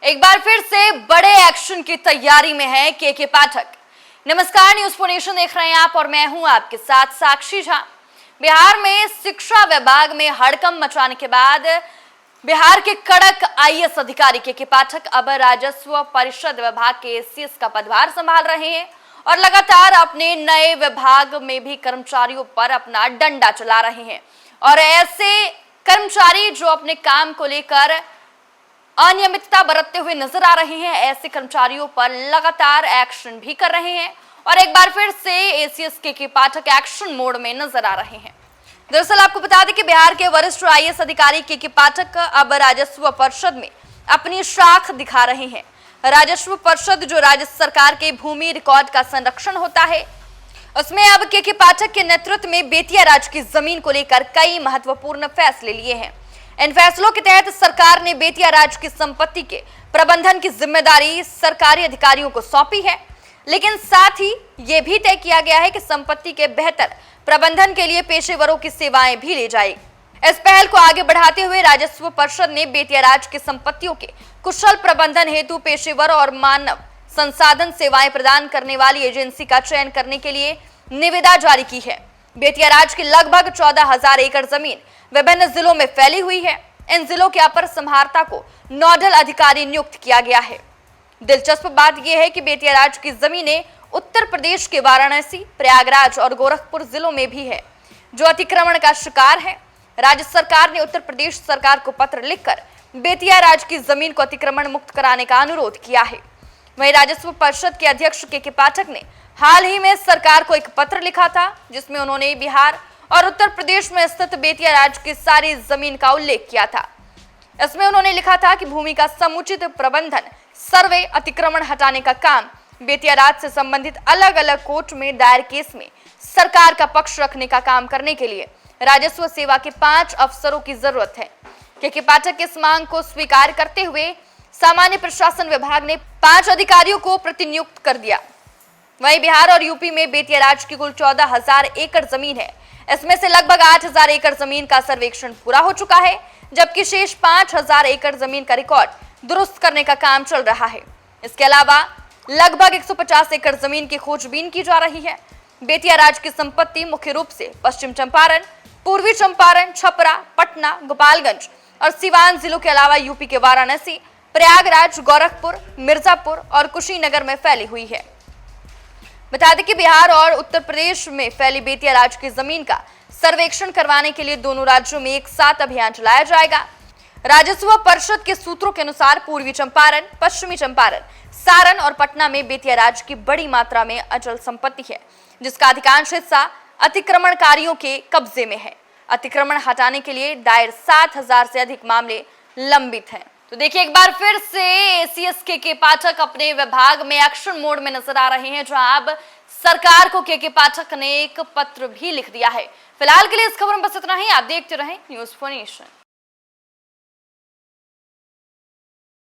एक बार फिर से बड़े एक्शन की तैयारी में है के पाठक। नमस्कार, न्यूज़ फॉर नेशन देख रहे हैं आप और मैं हूं आपके साथ साक्षी झा। बिहार में शिक्षा विभाग में हड़कंप मचाने के बाद बिहार के कड़क आईएएस अधिकारी के पाठक अब राजस्व परिषद विभाग के एसीएस का पदभार संभाल रहे हैं और लगातार अपने नए विभाग में भी कर्मचारियों पर अपना डंडा चला रहे हैं। और ऐसे कर्मचारी जो अपने काम को लेकर अनियमितता बरतते हुए नजर आ रहे हैं, ऐसे कर्मचारियों पर लगातार एक्शन भी कर रहे हैं और एक बार फिर से एसीएस के पाठक एक्शन मोड में नजर आ रहे हैं। दरअसल आपको बता दें कि बिहार के वरिष्ठ आईएएस अधिकारी के पाठक अब राजस्व परिषद में अपनी शाख दिखा रहे हैं। राजस्व परिषद जो राज्य सरकार के भूमि रिकॉर्ड का संरक्षण होता है, उसमें अब के पाठक के नेतृत्व में बेतिया राज की जमीन को लेकर कई महत्वपूर्ण फैसले लिए हैं। इन फैसलों के तहत सरकार ने बेतिया राज की संपत्ति के प्रबंधन की जिम्मेदारी सरकारी अधिकारियों को सौंपी है, लेकिन साथ ही यह भी तय किया गया है कि संपत्ति के बेहतर प्रबंधन के लिए पेशेवरों की सेवाएं भी ली जाए। इस पहल को आगे बढ़ाते हुए राजस्व परिषद ने बेतिया राज की संपत्तियों के कुशल प्रबंधन हेतु पेशेवर और मानव संसाधन सेवाएं प्रदान करने वाली एजेंसी का चयन करने के लिए निविदा जारी की है। बेतिया राज की लगभग 14,000 एकड़ जमीन विभिन्न जिलों में फैली हुई है। इन जिलों के अपर संभारता को नोडल अधिकारी नियुक्त किया गया है। दिलचस्प बात यह है कि बेतिया राज की जमीनें उत्तर प्रदेश के वाराणसी, प्रयागराज और गोरखपुर जिलों में भी है, जो अतिक्रमण का शिकार है। राज्य सरकार ने उत्तर प्रदेश सरकार को पत्र लिखकर बेतिया राज की जमीन को अतिक्रमण मुक्त कराने का अनुरोध किया है। वहीं राजस्व परिषद के अध्यक्ष के पाठक ने हाल ही में सरकार को एक पत्र लिखा था, जिसमें उन्होंने बिहार और उत्तर प्रदेश में स्थित बेतिया राज की सारी जमीन का उल्लेख किया था। इसमें उन्होंने लिखा था कि भूमि का समुचित प्रबंधन, सर्वे, अतिक्रमण हटाने का काम बेतिया राज से संबंधित अलग अलग कोर्ट में दायर केस में सरकार का पक्ष रखने का काम करने के लिए राजस्व सेवा के 5 अफसरों की जरूरत है। के पाठक इस मांग को स्वीकार करते हुए सामान्य प्रशासन विभाग ने 5 अधिकारियों को प्रतिनियुक्त कर दिया। वहीं बिहार और यूपी में बेतिया राज की कुल 14,000 एकड़ जमीन है। इसमें से लगभग 8,000 एकड़ जमीन का सर्वेक्षण पूरा हो चुका है, जबकि शेष 5,000 एकड़ जमीन का रिकॉर्ड दुरुस्त करने का काम चल रहा है। इसके अलावा लगभग 150 एकड़ जमीन की खोजबीन की जा रही है। बेतिया राज की संपत्ति मुख्य रूप से पश्चिम चंपारण, पूर्वी चंपारण, छपरा, पटना, गोपालगंज और सिवान जिलों के अलावा यूपी के वाराणसी, प्रयागराज, गोरखपुर, मिर्जापुर और कुशीनगर में फैली हुई है। बता दें कि बिहार और उत्तर प्रदेश में फैली बेतिया राज की जमीन का सर्वेक्षण करवाने के लिए दोनों राज्यों में एक साथ अभियान चलाया जाएगा। राजस्व परिषद के सूत्रों के अनुसार पूर्वी चंपारण, पश्चिमी चंपारण, सारण और पटना में बेतिया राज की बड़ी मात्रा में अचल संपत्ति है, जिसका अधिकांश हिस्सा अतिक्रमणकारियों के कब्जे में है। अतिक्रमण हटाने के लिए दायर 7,000 से अधिक मामले लंबित हैं। तो देखिए, एक बार फिर से एसीएस के पाठक अपने विभाग में एक्शन मोड में नजर आ रहे हैं, जहां अब सरकार को के पाठक ने एक पत्र भी लिख दिया है। फिलहाल के लिए इस खबर में बस इतना ही। आप देखते रहें न्यूज़ फॉर नेशन।